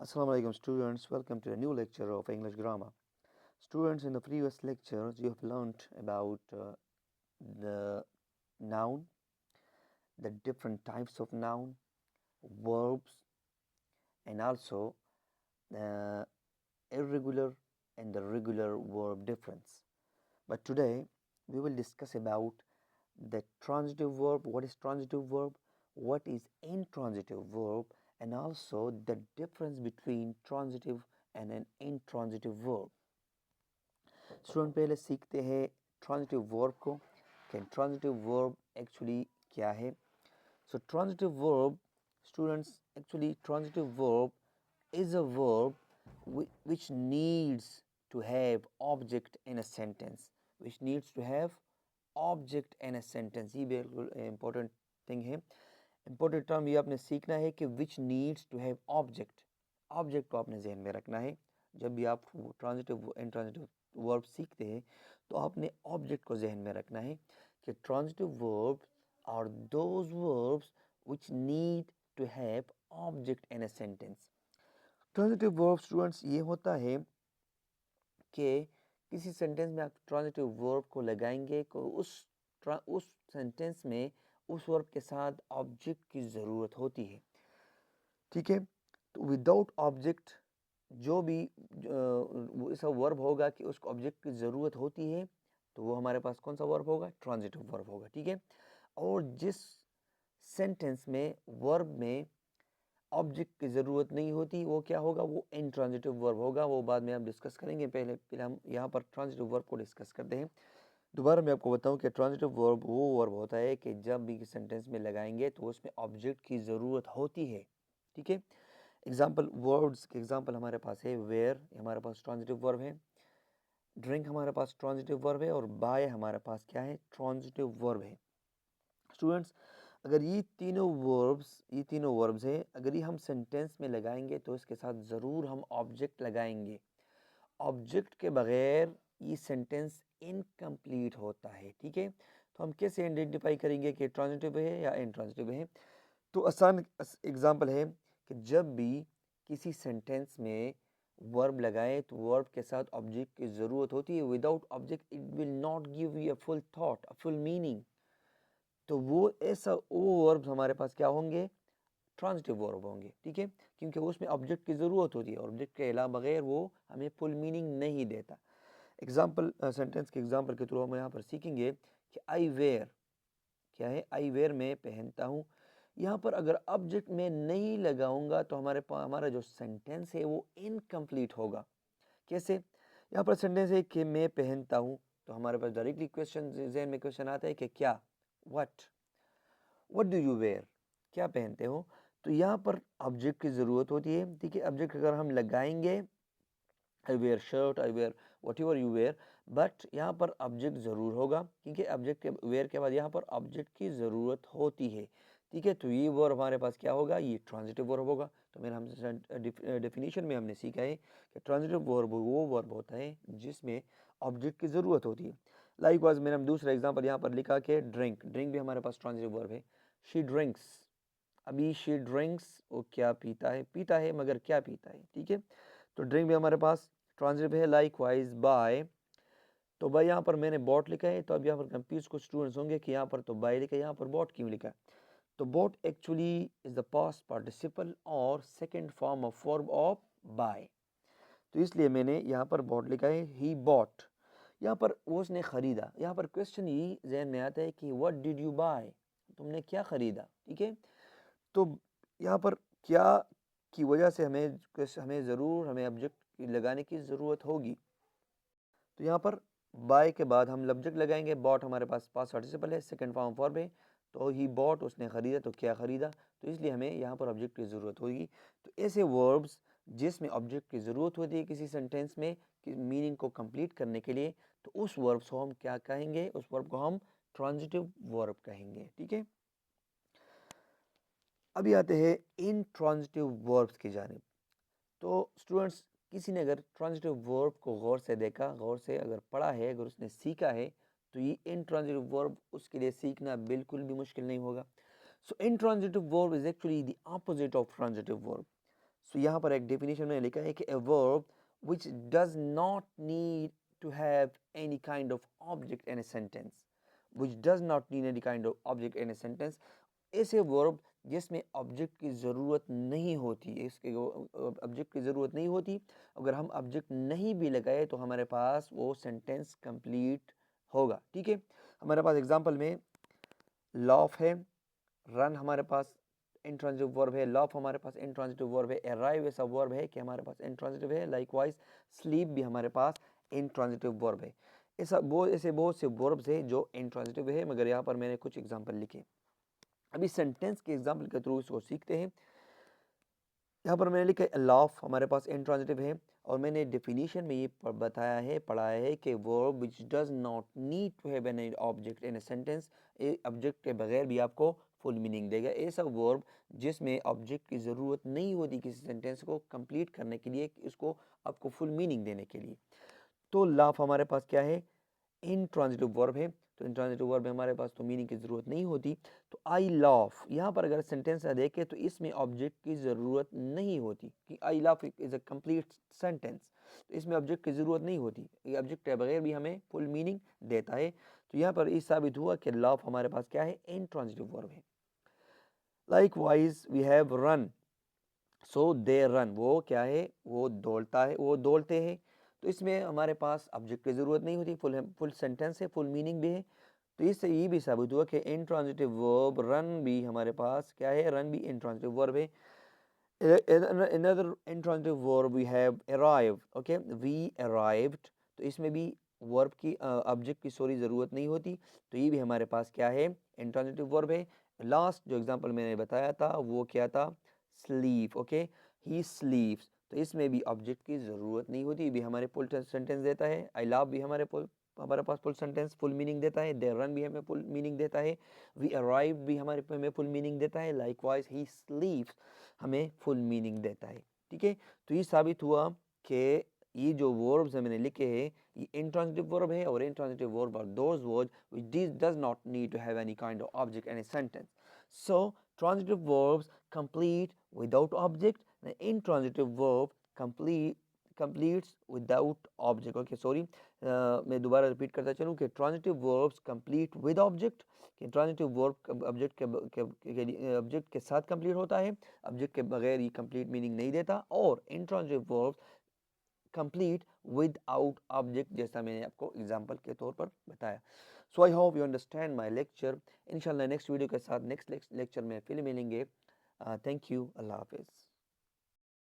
Assalamu alaikum students, welcome to a new lecture of English grammar. Students, in the previous lectures you have learnt about the noun, the different types of noun, verbs, and also the irregular and the regular verb difference. But today we will discuss about the transitive verb, what is transitive verb, what is intransitive verb, and also the difference between transitive and an intransitive verb. Student पहले सीखते हैं transitive verb को कि transitive verb actually क्या है. So transitive verb students, actually transitive verb is a verb which needs to have object in a sentence, which needs to have object in a sentence. ये बिल्कुल important thing है. important term ये आपने सीखना है कि which needs to have object. object को आपने जहन में रखना है. जब भी आप ट्रांजिटिव एंड ट्रांजिटिव वर्ब सीखते हैं तो आपने ऑब्जेक्ट को जहन में रखना है कि transitive verbs are those verbs which need to have object in a sentence. Transitive verb students ये होता है कि किसी सेंटेंस में आप ट्रांजिटिव वर्ब को लगाएंगे को उस सेंटेंस में उस वर्ब के साथ ऑब्जेक्ट की ज़रूरत होती है. ठीक है, तो विदाउट ऑब्जेक्ट जो भी ऐसा वर्ब होगा कि उसको ऑब्जेक्ट की ज़रूरत होती है तो वो हमारे पास कौन सा वर्ब होगा? ट्रांजिटिव वर्ब होगा. ठीक है, और जिस सेंटेंस में वर्ब में ऑब्जेक्ट की ज़रूरत नहीं होती वो क्या होगा? वो इनट्रांजिटिव वर्ब होगा. वो बाद में हम डिस्कस करेंगे. पहले हम यहाँ पर ट्रांजिटिव वर्ब को डिस्कस करते हैं. दोबारा मैं आपको बताऊँ कि ट्रांजिटिव वर्ब वो वर्ब होता है कि जब भी सेंटेंस में लगाएंगे तो उसमें ऑब्जेक्ट की ज़रूरत होती है. ठीक है, एग्जाम्पल वर्ड्स के एग्जाम्पल हमारे पास है वेयर, हमारे पास ट्रांजिटिव वर्ब है. ड्रिंक हमारे पास ट्रांजिटिव वर्ब है. और बाय हमारे पास क्या है? ट्रांजिटिव वर्ब है. स्टूडेंट्स, अगर ये तीनों वर्ब्स हैं, अगर ये हम सेंटेंस में लगाएंगे तो इसके साथ ज़रूर हम ऑब्जेक्ट लगाएंगे. ऑब्जेक्ट के बगैर ये सेंटेंस इनकम्प्लीट होता है. ठीक है, तो हम कैसे आइडेंटिफाई करेंगे कि ट्रांजिटिव है या इनट्रांजिटिव है? तो आसान एग्जांपल है कि जब भी किसी सेंटेंस में वर्ब लगाएं तो वर्ब के साथ ऑब्जेक्ट की ज़रूरत होती है. Without object it will not give you a full thought, a full meaning. तो वो वर्ब्स हमारे पास क्या होंगे? ट्रांजिटिव वर्ब होंगे. ठीक है, क्योंकि उसमें ऑब्जेक्ट की ज़रूरत होती है और ऑब्जेक्ट के अलावा बगैर वो हमें फुल मीनिंग नहीं देता. एग्जाम्पल सेंटेंस के एग्जाम्पल के थ्रू हम यहाँ पर सीखेंगे कि आई वेयर क्या है? आई वेयर में पहनता हूँ. यहाँ पर अगर ऑब्जेक्ट में नहीं लगाऊंगा तो हमारा जो सेंटेंस है वो इनकम्प्लीट होगा. कैसे? यहाँ पर सेंटेंस है कि मैं पहनता हूँ, तो हमारे पास डायरेक्टली जहन में क्वेश्चन आता है कि क्या? What do you wear? क्या पहनते हो? तो यहाँ पर ऑब्जेक्ट की ज़रूरत होती है. ठीक है, ऑब्जेक्ट अगर हम लगाएंगे I wear shirt, I wear whatever you wear, but यहाँ पर ऑब्जेक्ट ज़रूर होगा क्योंकि ऑब्जेक्ट के वेयर के बाद यहाँ पर ऑब्जेक्ट की ज़रूरत होती है. ठीक है, तो ये वर्ब हमारे पास क्या होगा? ये ट्रांजिटिव वर्ब होगा. तो मेरा हम डेफिनेशन में हमने सीखा है कि ट्रांजिटिव वर्ब वो वर्ब होता है जिसमें ऑब्जेक्ट की ज़रूरत होती है. लाइकवाइज मैंने हम दूसरा एग्जाम्पल यहाँ पर लिखा कि ड्रिंक भी हमारे पास ट्रांजिटिव वर्ब है. शी ड्रिंक्स, अभी शी ड्रिंक्स वो क्या पीता है मगर क्या पीता है. ठीक है, तो ड्रिंक भी हमारे पास ट्रांजिटिव है. लाइकवाइज बाय, तो बाय यहाँ पर मैंने बॉट लिखा है. तो अब यहाँ पर कंफ्यूज कुछ स्टूडेंट्स होंगे कि यहाँ पर तो बाय लिखा है, यहाँ पर बॉट क्यों लिखा है? तो bought actually is the past participle और second form of verb of buy, तो इसलिए मैंने यहाँ पर बॉट लिखा है. ही बॉट, यहाँ पर वो उसने खरीदा. यहाँ पर क्वेश्चन ही जहन में आता है कि व्हाट डिड यू बाय? तुमने क्या खरीदा? ठीक है, तो यहाँ पर क्या की वजह से हमें ऑब्जेक्ट लगाने की ज़रूरत होगी. तो यहाँ पर बाय के बाद हम ऑब्जेक्ट लगाएंगे. बॉट हमारे पास पास्ट पार्टिसिपल है, सेकंड फॉर्म वर्ब है. तो ही बॉट उसने खरीदा, तो क्या खरीदा? तो इसलिए हमें यहाँ पर ऑब्जेक्ट की ज़रूरत होगी. तो ऐसे वर्ब्स जिसमें ऑब्जेक्ट की ज़रूरत होती है किसी सेंटेंस में मीनिंग को कंप्लीट करने के लिए, तो उस वर्ब्स को हम क्या कहेंगे? उस वर्ब को हम ट्रांजिटिव वर्ब कहेंगे. ठीक है, अभी आते हैं इनट्रांजिटिव वर्ब्स की जानिब. तो स्टूडेंट्स, किसी ने अगर ट्रांजिटिव वर्ब को गौर से देखा, गौर से अगर पढ़ा है, अगर उसने सीखा है, तो ये इनट्रांजिटिव वर्ब उसके लिए सीखना बिल्कुल भी मुश्किल नहीं होगा. So intransitive verb is actually the opposite of transitive verb. So यहाँ पर एक डेफिनेशन में लिखा है कि a verb which does not need to have any kind of object in a sentence, which does not need any kind of object in a sentence, ऐसे verb जिसमें object की ज़रूरत नहीं होती, इसके ऑब्जेक्ट की ज़रूरत नहीं होती, अगर हम ऑब्जेक्ट नहीं भी लगाए तो हमारे पास वो सेंटेंस कंप्लीट होगा। ठीक है, हमारे पास एग्जांपल में लॉफ है, रन हमारे पास इंट्रांजिटिव वर्ब है, लॉफ हमारे पास इंट्रांजिटिव वर्ब है, अराइव ऐसा वर्ब है कि हमारे पास इंट्रांजिटिव है, लाइकवाइज स्लीप भी हमारे पास इंट्रांजिटिव वर्ब है। ऐसे बहुत से वर्ब्स है जो इंट्रांजिटिव है, मगर यहाँ पर मैंने कुछ एग्जांपल लिखे। अभी सेंटेंस के एग्जांपल के थ्रू इसको सीखते हैं। यहाँ पर मैंने लिखा लॉफ हमारे पास इंट्रांजिटिव है, और मैंने डेफिनेशन में ये बताया है, पढ़ाया है कि verb which does not need to have an object in a sentence, object के बगैर भी आपको फुल मीनिंग देगा। ऐसा वर्ब जिसमें ऑब्जेक्ट की ज़रूरत नहीं होती किसी सेंटेंस को कंप्लीट करने के लिए, इसको आपको फुल मीनिंग देने के लिए। तो लॉफ हमारे पास क्या है, इंट्रांजिटिव वर्ब है, तो इंट्रांजिटिव वर्ब हमारे पास तो मीनिंग की ज़रूरत नहीं होती। तो आई लॉफ, यहाँ पर अगर सेंटेंस देखें तो इसमें ऑब्जेक्ट की ज़रूरत नहीं होती कि I laugh is a complete sentence, तो इसमें ऑब्जेक्ट की ज़रूरत नहीं होती, ये ऑब्जेक्ट के बगैर भी हमें फुल मीनिंग देता है। तो यहाँ पर इस साबित हुआ कि लॉफ हमारे पास क्या है, इंट्रांजिटिव वर्ब है। Likewise we have run, so they run, वो क्या है, वो दौड़ता है, वो दौड़ते हैं, तो इसमें हमारे पास ऑब्जेक्ट की ज़रूरत नहीं होती, फुल सेंटेंस है, फुल मीनिंग भी है। तो इससे ये भी साबित हुआ कि इंट्रांजिटिव वर्ब रन भी हमारे पास क्या है, रन भी इंट्रांजिटिव वर्ब है। Another intransitive verb we have arrive, okay, we arrived, तो इसमें भी वर्ब की ऑब्जेक्ट की सॉरी ज़रूरत नहीं होती, तो ये भी हमारे पास क्या है, इंट्रांजिटिव वर्ब है। लास्ट जो एग्जांपल मैंने बताया था वो क्या था, स्लीप, ओके, ही स्लीप्स, तो इसमें भी ऑब्जेक्ट की ज़रूरत नहीं होती, ये भी हमारे फुल सेंटेंस देता है। आई लव भी हमारे पास फुल सेंटेंस फुल मीनिंग देता है। दे रन भी हमें फुल मीनिंग देता है। वी अराइव भी हमें फुल मीनिंग देता है। लाइकवाइज ही स्लीप्स हमें फुल मीनिंग देता है। ठीक है, तो ये साबित हुआ कि ये जो वर्ब्स मैंने लिखे हैं ये इंट्रांजिटिव वर्ब है, और intransitive verb are those words which does not need to have any kind of object in a sentence. So transitive verbs complete without object, intransitive verb completes without object। Okay sorry, मैं दोबारा repeat करता चलूँ कि transitive verbs complete with object, कि transitive verb object के साथ complete होता है, ऑब्जेक्ट के बगैर ये कंप्लीट मीनिंग नहीं देता। और intransitive verbs complete without object, जैसा मैंने आपको एग्जांपल के तौर पर बताया। So I hope you understand my lecture. इंशाल्लाह नेक्स्ट वीडियो के साथ नेक्स्ट लेक्चर में फिर मिलेंगे। थैंक यू, अल्लाह हाफिज़।